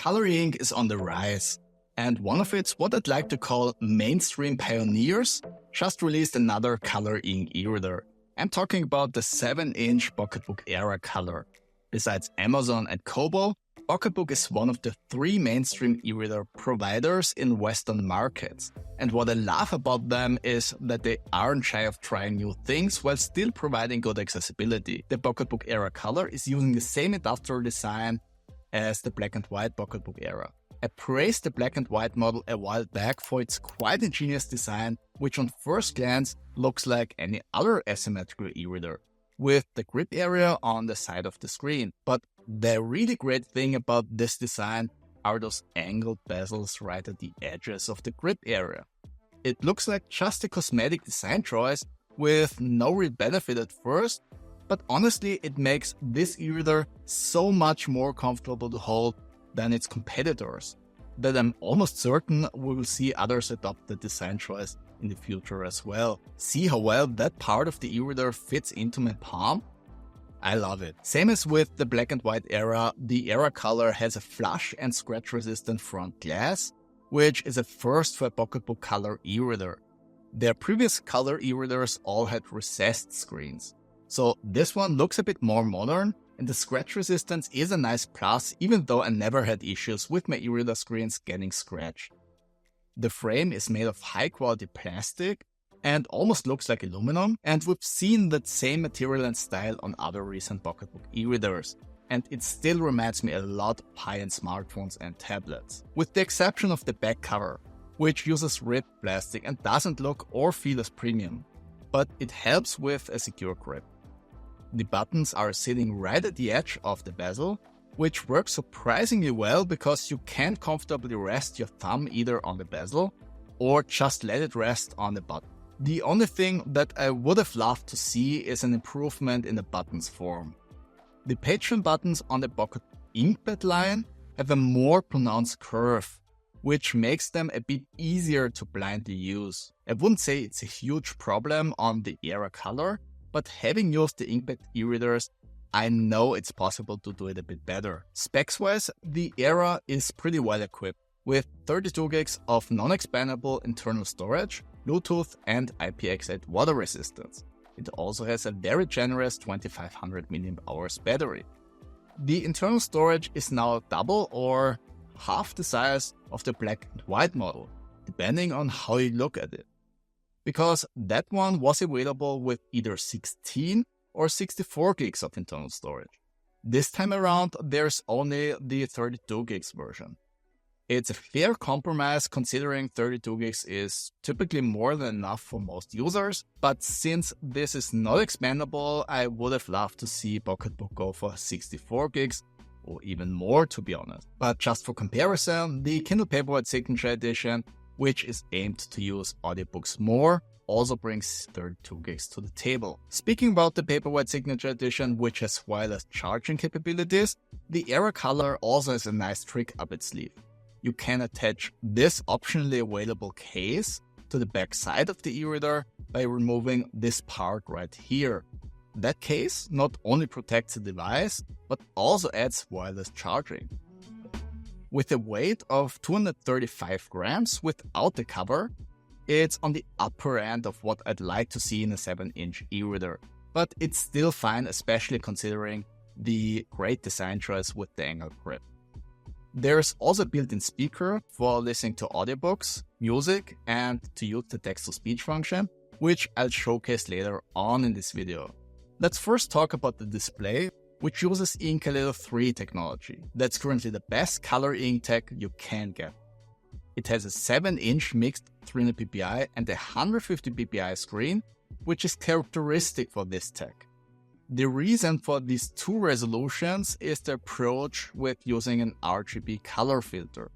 Color ink is on the rise, and one of its what I'd like to call mainstream pioneers just released another color ink e-reader. I'm talking about the 7-inch Pocketbook Era Color. Besides Amazon and Kobo, Pocketbook is one of the 3 mainstream e-reader providers in Western markets. And what I love about them is that they aren't shy of trying new things while still providing good accessibility. The Pocketbook Era Color is using the same industrial design as the black and white Pocketbook Era. I praised the black and white model a while back for its quite ingenious design, which on first glance looks like any other asymmetrical e-reader, with the grip area on the side of the screen. But the really great thing about this design are those angled bezels right at the edges of the grip area. It looks like just a cosmetic design choice with no real benefit at first, but honestly it makes this e-reader so much more comfortable to hold than its competitors, that I'm almost certain we will see others adopt the design choice in the future as well. See how well that part of the e-reader fits into my palm? I love it. Same as with the black and white Era, the Era Color has a flush and scratch resistant front glass, which is a first for a Pocketbook Color e-reader. Their previous color e-readers all had recessed screens. So this one looks a bit more modern, and the scratch resistance is a nice plus, even though I never had issues with my e-reader screens getting scratched. The frame is made of high quality plastic and almost looks like aluminum, and we've seen that same material and style on other recent Pocketbook e-readers, and it still reminds me a lot of high-end smartphones and tablets. With the exception of the back cover, which uses ribbed plastic and doesn't look or feel as premium, but it helps with a secure grip. The buttons are sitting right at the edge of the bezel, which works surprisingly well because you can comfortably rest your thumb either on the bezel or just let it rest on the button. The only thing that I would have loved to see is an improvement in the buttons form. The page turn buttons on the Pocket InkPad line have a more pronounced curve, which makes them a bit easier to blindly use. I wouldn't say it's a huge problem on the Era Color, but having used the InkPad e-readers, I know it's possible to do it a bit better. Specs-wise, the Era is pretty well equipped with 32 gigs of non-expandable internal storage, Bluetooth and IPX8 water resistance. It also has a very generous 2500 mAh battery. The internal storage is now double or half the size of the black and white model, depending on how you look at it, because that one was available with either 16 or 64 gigs of internal storage. This time around, there's only the 32 gigs version. It's a fair compromise considering 32 gigs is typically more than enough for most users, but since this is not expandable, I would have loved to see Pocketbook go for 64 gigs or even more, to be honest. But just for comparison, the Kindle Paperwhite Signature Edition, which is aimed to use audiobooks more, also brings 32 gigs to the table. Speaking about the Paperwhite Signature Edition, which has wireless charging capabilities, the Era Color also has a nice trick up its sleeve. You can attach this optionally available case to the back side of the e-reader by removing this part right here. That case not only protects the device, but also adds wireless charging. With a weight of 235 grams without the cover, it's on the upper end of what I'd like to see in a 7-inch e-reader, but it's still fine, especially considering the great design choice with the angled grip. There's also a built-in speaker for listening to audiobooks, music, and to use the text-to-speech function, which I'll showcase later on in this video. Let's first talk about the display, which uses Kaleido 3 technology. That's currently the best color ink tech you can get. It has a 7-inch mixed 300 ppi and a 150 ppi screen, which is characteristic for this tech. The reason for these two resolutions is the approach with using an RGB color filter.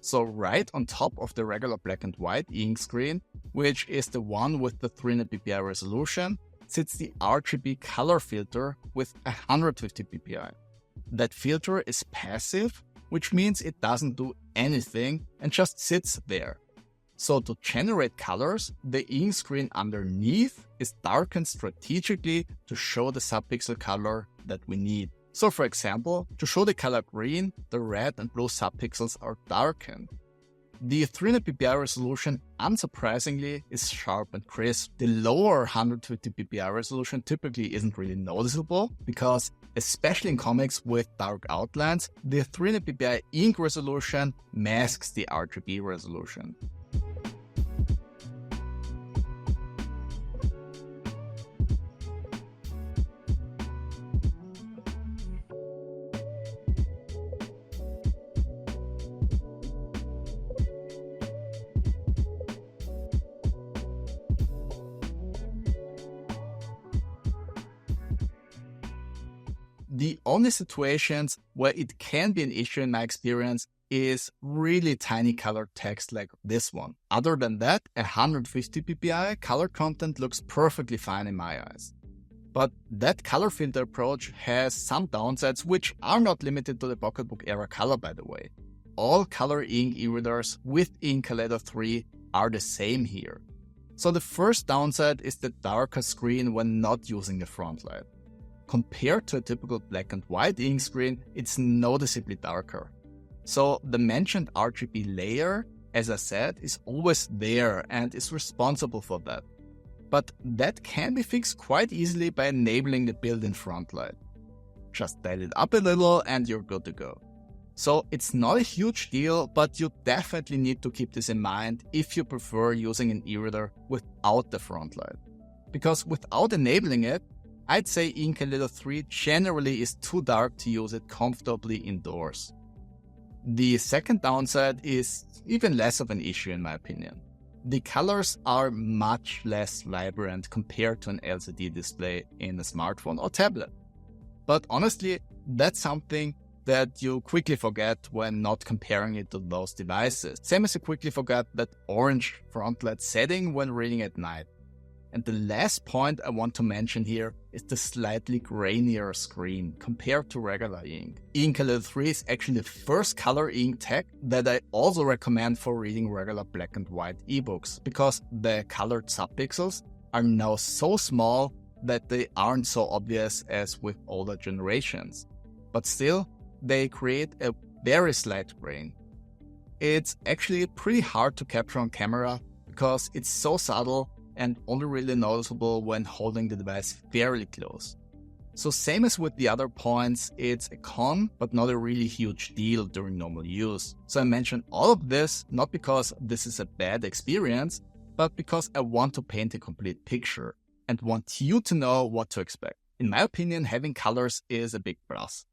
So right on top of the regular black and white ink screen, which is the one with the 300 ppi resolution, sits the RGB color filter with 150 ppi. That filter is passive, which means it doesn't do anything and just sits there. So to generate colors, the ink screen underneath is darkened strategically to show the subpixel color that we need. So for example, to show the color green, the red and blue subpixels are darkened. The 300 ppi resolution, unsurprisingly, is sharp and crisp. The lower 150 ppi resolution typically isn't really noticeable because, especially in comics with dark outlines, the 300 ppi ink resolution masks the RGB resolution. The only situations where it can be an issue in my experience is really tiny colored text like this one. Other than that, 150 ppi color content looks perfectly fine in my eyes. But that color filter approach has some downsides which are not limited to the Pocketbook Era Color, by the way. All color ink e-readers within Kaleido 3 are the same here. So the first downside is the darker screen when not using the Frontlight. Compared to a typical black and white ink screen, it's noticeably darker. So the mentioned RGB layer, as I said, is always there and is responsible for that. But that can be fixed quite easily by enabling the built-in Frontlight. Just dial it up a little and you're good to go. So it's not a huge deal, but you definitely need to keep this in mind if you prefer using an e-reader without the Frontlight. Because without enabling it, I'd say Kaleido 3 generally is too dark to use it comfortably indoors. The second downside is even less of an issue in my opinion. The colors are much less vibrant compared to an LCD display in a smartphone or tablet. But honestly, that's something that you quickly forget when not comparing it to those devices. Same as you quickly forget that orange Frontlight setting when reading at night. And the last point I want to mention here is the slightly grainier screen compared to regular ink. Kaleido 3 is actually the first color ink tech that I also recommend for reading regular black and white ebooks, because the colored subpixels are now so small that they aren't so obvious as with older generations. But still, they create a very slight grain. It's actually pretty hard to capture on camera because it's so subtle and only really noticeable when holding the device fairly close. So same as with the other points, it's a con, but not a really huge deal during normal use. So I mentioned all of this not because this is a bad experience, but because I want to paint a complete picture and want you to know what to expect. In my opinion, having colors is a big plus.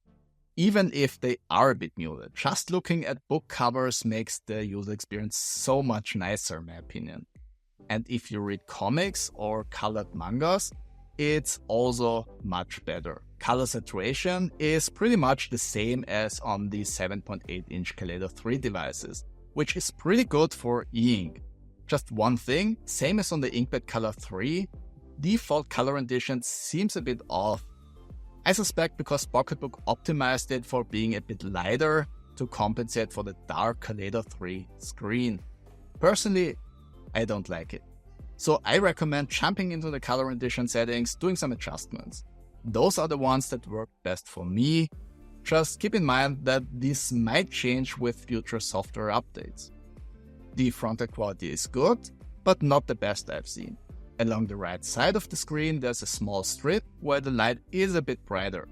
Even if they are a bit muted, just looking at book covers makes the user experience so much nicer in my opinion. And if you read comics or colored mangas, it's also much better. Color saturation is pretty much the same as on the 7.8-inch Kaleido 3 devices, which is pretty good for e-ink. Just one thing, same as on the InkPad Color 3, default color rendition seems a bit off. I suspect because Pocketbook optimized it for being a bit lighter to compensate for the dark Kaleido 3 screen. Personally, I don't like it. So I recommend jumping into the color rendition settings, doing some adjustments. Those are the ones that work best for me. Just keep in mind that this might change with future software updates. The frontal quality is good, but not the best I've seen. Along the right side of the screen, there's a small strip where the light is a bit brighter.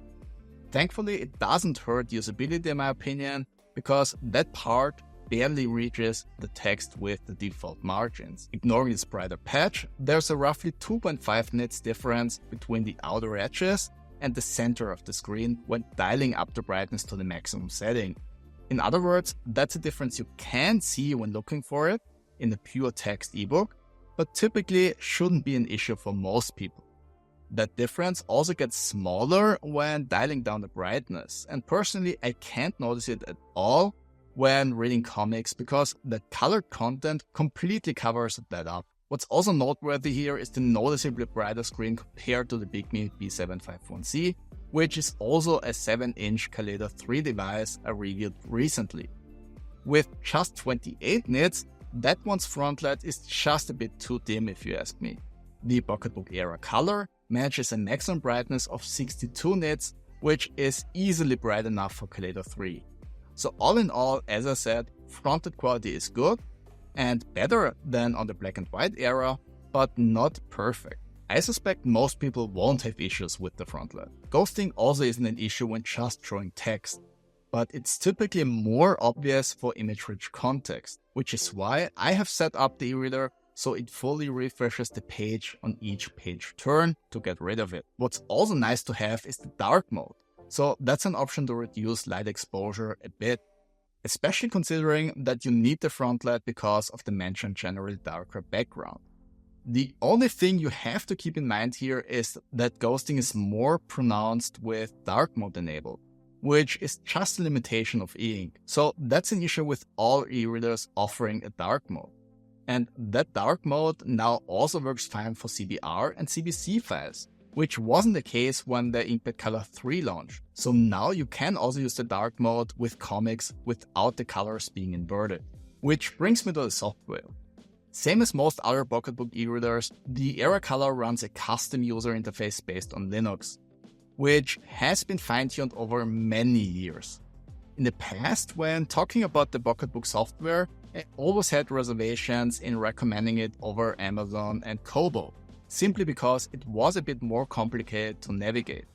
Thankfully, it doesn't hurt usability in my opinion, because that part barely reaches the text with the default margins. Ignoring this brighter patch, there's a roughly 2.5 nits difference between the outer edges and the center of the screen when dialing up the brightness to the maximum setting. In other words, that's a difference you can see when looking for it in a pure text ebook, but typically shouldn't be an issue for most people. That difference also gets smaller when dialing down the brightness, and personally I can't notice it at all when reading comics because the colored content completely covers that up. What's also noteworthy here is the noticeably brighter screen compared to the BigMe B751C, which is also a 7-inch Kaleido 3 device I reviewed recently. With just 28 nits, that one's Frontlight is just a bit too dim if you ask me. The Pocketbook Era Color manages a maximum brightness of 62 nits which is easily bright enough for Kaleido 3. So all in all, as I said, fronted quality is good and better than on the black and white era, but not perfect. I suspect most people won't have issues with the Frontlight. Ghosting also isn't an issue when just showing text, but it's typically more obvious for image-rich context, which is why I have set up the eReader so it fully refreshes the page on each page turn to get rid of it. What's also nice to have is the dark mode. So that's an option to reduce light exposure a bit, especially considering that you need the Frontlight because of the mentioned generally darker background. The only thing you have to keep in mind here is that ghosting is more pronounced with dark mode enabled, which is just a limitation of e-ink. So that's an issue with all e-readers offering a dark mode. And that dark mode now also works fine for CBR and CBC files, which wasn't the case when the InkPad Color 3 launched. So now you can also use the dark mode with comics without the colors being inverted. Which brings me to the software. Same as most other Pocketbook e-readers, the Era Color runs a custom user interface based on Linux, which has been fine-tuned over many years. In the past, when talking about the Pocketbook software, I always had reservations in recommending it over Amazon and Kobo, simply because it was a bit more complicated to navigate.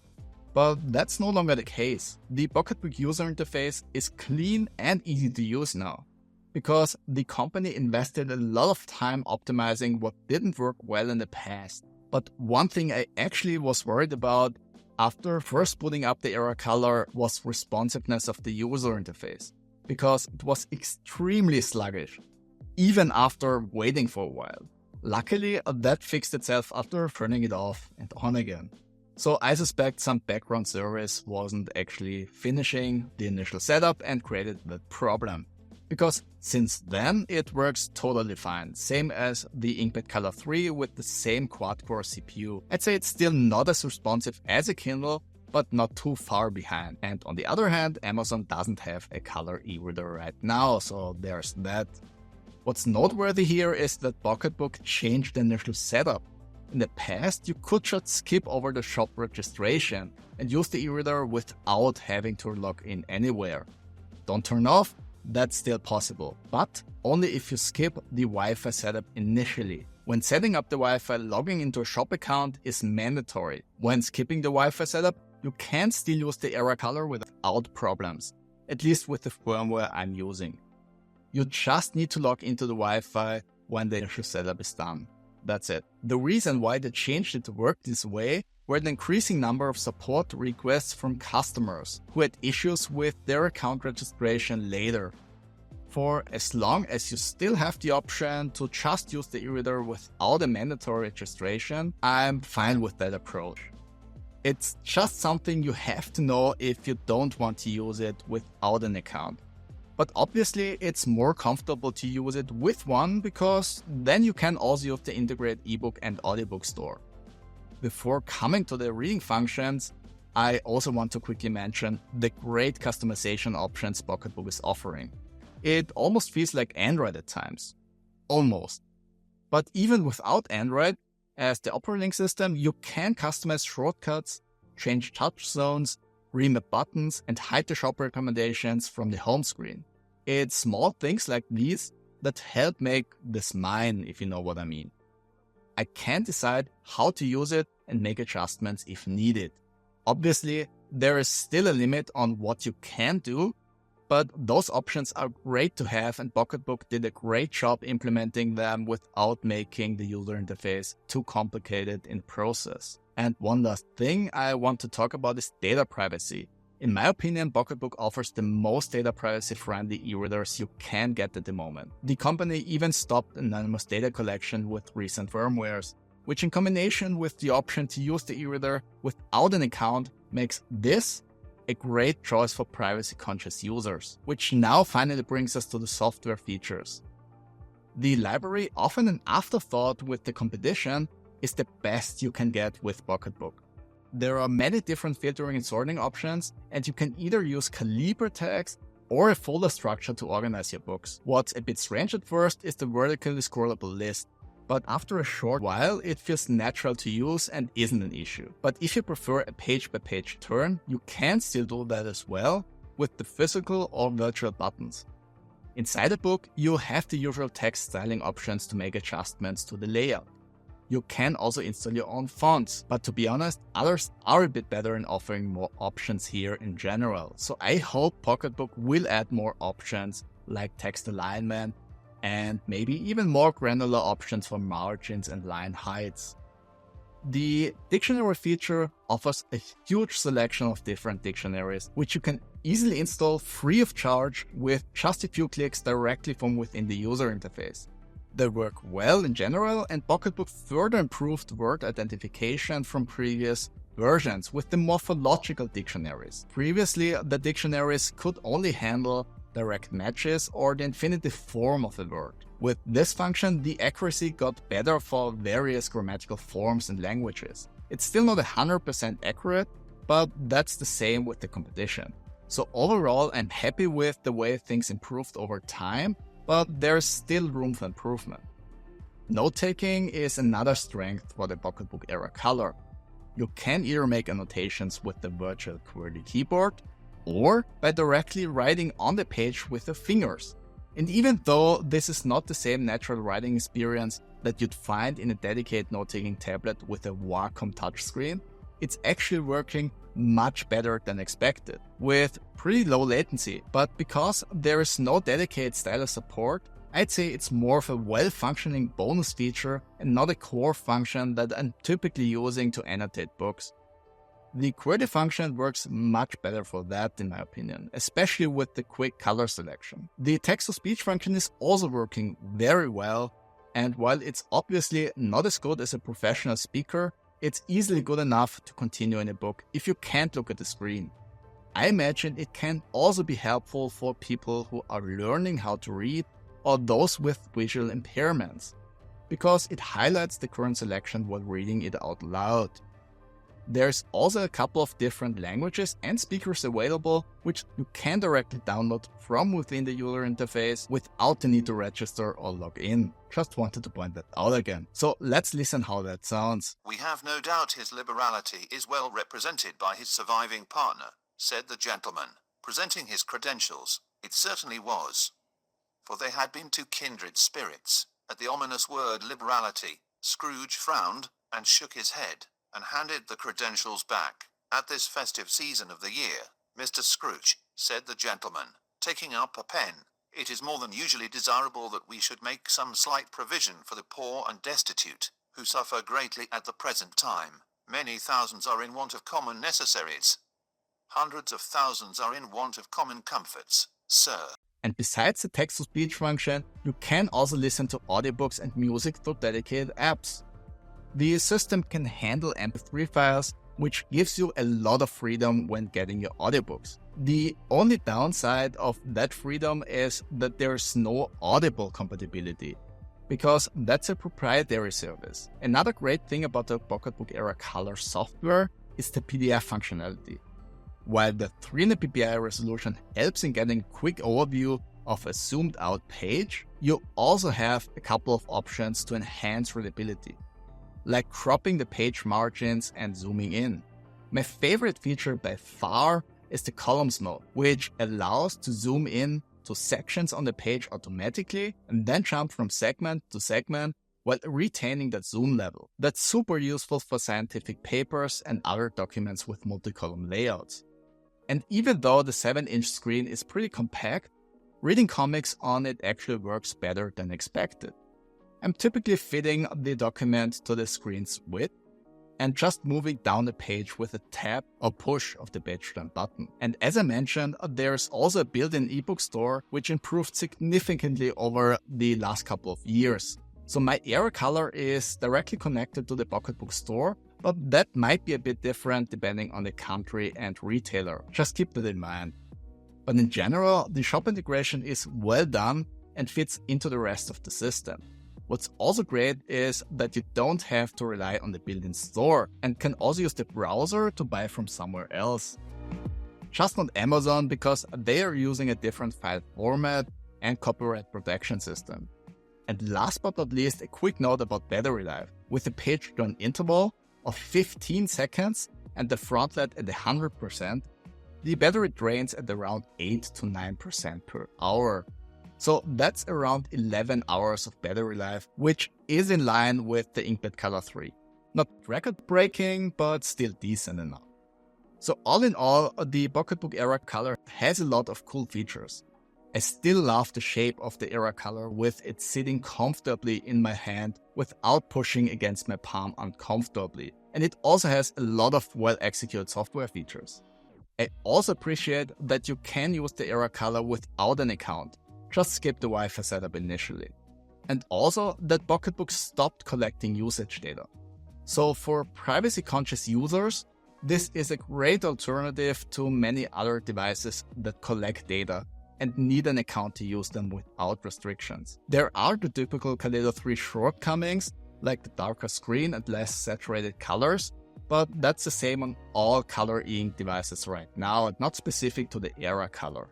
But that's no longer the case. The Pocketbook user interface is clean and easy to use now, because the company invested a lot of time optimizing what didn't work well in the past. But one thing I actually was worried about after first booting up the Era Color was responsiveness of the user interface, because it was extremely sluggish, even after waiting for a while. Luckily, that fixed itself after turning it off and on again. So I suspect some background service wasn't actually finishing the initial setup and created that problem. Because since then, it works totally fine, same as the InkPad Color 3 with the same quad-core CPU. I'd say it's still not as responsive as a Kindle, but not too far behind. And on the other hand, Amazon doesn't have a color e-reader right now, so there's that. What's noteworthy here is that Pocketbook changed the initial setup. In the past, you could just skip over the shop registration and use the e-reader without having to log in anywhere. Don't turn off? That's still possible, but only if you skip the Wi-Fi setup initially. When setting up the Wi-Fi, logging into a shop account is mandatory. When skipping the Wi-Fi setup, you can still use the Era Color without problems, at least with the firmware I'm using. You just need to log into the Wi-Fi when the initial setup is done. That's it. The reason why they changed it to work this way were the increasing number of support requests from customers who had issues with their account registration later. For as long as you still have the option to just use the e-reader without a mandatory registration, I'm fine with that approach. It's just something you have to know if you don't want to use it without an account. But obviously it's more comfortable to use it with one, because then you can also use the integrated ebook and audiobook store. Before coming to the reading functions, I also want to quickly mention the great customization options Pocketbook is offering. It almost feels like Android at times. Almost. But even without Android, as the operating system, you can customize shortcuts, change touch zones, remap buttons, and hide the shop recommendations from the home screen. It's small things like these that help make this mine, if you know what I mean. I can decide how to use it and make adjustments if needed. Obviously, there is still a limit on what you can do, but those options are great to have, and Pocketbook did a great job implementing them without making the user interface too complicated in process. And one last thing I want to talk about is data privacy. In my opinion, Pocketbook offers the most data privacy-friendly e-readers you can get at the moment. The company even stopped anonymous data collection with recent firmwares, which in combination with the option to use the e-reader without an account makes this a great choice for privacy-conscious users. Which now finally brings us to the software features. The library, often an afterthought with the competition, is the best you can get with Pocketbook. There are many different filtering and sorting options, and you can either use Calibre tags or a folder structure to organize your books. What's a bit strange at first is the vertically scrollable list, but after a short while, it feels natural to use and isn't an issue. But if you prefer a page-by-page turn, you can still do that as well with the physical or virtual buttons. Inside a book, you have the usual text styling options to make adjustments to the layout. You can also install your own fonts, but to be honest, others are a bit better in offering more options here in general. So I hope Pocketbook will add more options like text alignment and maybe even more granular options for margins and line heights. The dictionary feature offers a huge selection of different dictionaries, which you can easily install free of charge with just a few clicks directly from within the user interface. They work well in general, and Pocketbook further improved word identification from previous versions with the morphological dictionaries. Previously, the dictionaries could only handle direct matches or the infinitive form of a word. With this function, the accuracy got better for various grammatical forms and languages. It's still not 100% accurate, but that's the same with the competition. So overall, I'm happy with the way things improved over time, but there's still room for improvement. Note-taking is another strength for the Pocketbook Era Color. You can either make annotations with the virtual QWERTY keyboard or by directly writing on the page with your fingers. And even though this is not the same natural writing experience that you'd find in a dedicated note-taking tablet with a Wacom touchscreen, it's actually working much better than expected, with pretty low latency. But because there is no dedicated stylus support, I'd say it's more of a well-functioning bonus feature and not a core function that I'm typically using to annotate books. The QWERTY function works much better for that in my opinion, especially with the quick color selection. The text-to-speech function is also working very well, and while it's obviously not as good as a professional speaker, it's easily good enough to continue in a book if you can't look at the screen. I imagine it can also be helpful for people who are learning how to read or those with visual impairments, because it highlights the current selection while reading it out loud. There's also a couple of different languages and speakers available, which you can directly download from within the user interface without the need to register or log in. Just wanted to point that out again. So let's listen how that sounds. "We have no doubt his liberality is well represented by his surviving partner," said the gentleman, presenting his credentials. It certainly was. For they had been two kindred spirits. At the ominous word liberality, Scrooge frowned and shook his head, and handed the credentials back. "At this festive season of the year, Mr. Scrooge," said the gentleman, taking up a pen, "it is more than usually desirable that we should make some slight provision for the poor and destitute, who suffer greatly at the present time. Many thousands are in want of common necessaries. Hundreds of thousands are in want of common comforts, sir." And besides the text-to-speech function, you can also listen to audiobooks and music through dedicated apps. The system can handle MP3 files, which gives you a lot of freedom when getting your audiobooks. The only downside of that freedom is that there's no Audible compatibility, because that's a proprietary service. Another great thing about the Pocketbook Era Color software is the PDF functionality. While the 300 ppi resolution helps in getting a quick overview of a zoomed out page, you also have a couple of options to enhance readability, like cropping the page margins and zooming in. My favorite feature by far is the columns mode, which allows to zoom in to sections on the page automatically and then jump from segment to segment while retaining that zoom level. That's super useful for scientific papers and other documents with multi-column layouts. And even though the 7-inch screen is pretty compact, reading comics on it actually works better than expected. I'm typically fitting the document to the screen's width and just moving down the page with a tap or push of the page turn button. And as I mentioned, there's also a built-in ebook store which improved significantly over the last couple of years. So my Era Color is directly connected to the Pocketbook store, but that might be a bit different depending on the country and retailer. Just keep that in mind. But in general, the shop integration is well done and fits into the rest of the system. What's also great is that you don't have to rely on the built-in store and can also use the browser to buy from somewhere else. Just not Amazon, because they are using a different file format and copyright protection system. And last but not least, a quick note about battery life. With a page turn interval of 15 seconds and the Frontlight at 100%, the battery drains at around 8 to 9% per hour. So that's around 11 hours of battery life, which is in line with the InkPad Color 3. Not record-breaking, but still decent enough. So all in all, the Pocketbook Era Color has a lot of cool features. I still love the shape of the Era Color with it sitting comfortably in my hand without pushing against my palm uncomfortably. And it also has a lot of well-executed software features. I also appreciate that you can use the Era Color without an account. Just skip the Wi-Fi setup initially. And also that Pocketbook stopped collecting usage data. So for privacy-conscious users, this is a great alternative to many other devices that collect data and need an account to use them without restrictions. There are the typical Kaleido 3 shortcomings, like the darker screen and less saturated colors, but that's the same on all color e-ink devices right now and not specific to the Era Color.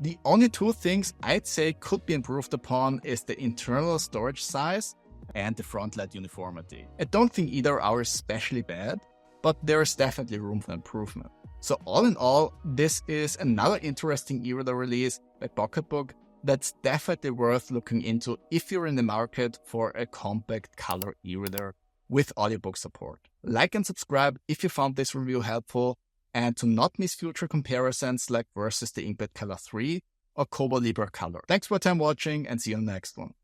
The only two things I'd say could be improved upon is the internal storage size and the Frontlight uniformity. I don't think either are especially bad, but there is definitely room for improvement. So all in all, this is another interesting eReader release by Pocketbook that's definitely worth looking into if you're in the market for a compact color eReader with audiobook support. Like and subscribe if you found this review helpful, and to not miss future comparisons like versus the InkPad Color 3 or Kobo Libra Color. Thanks for your time watching and see you on the next one.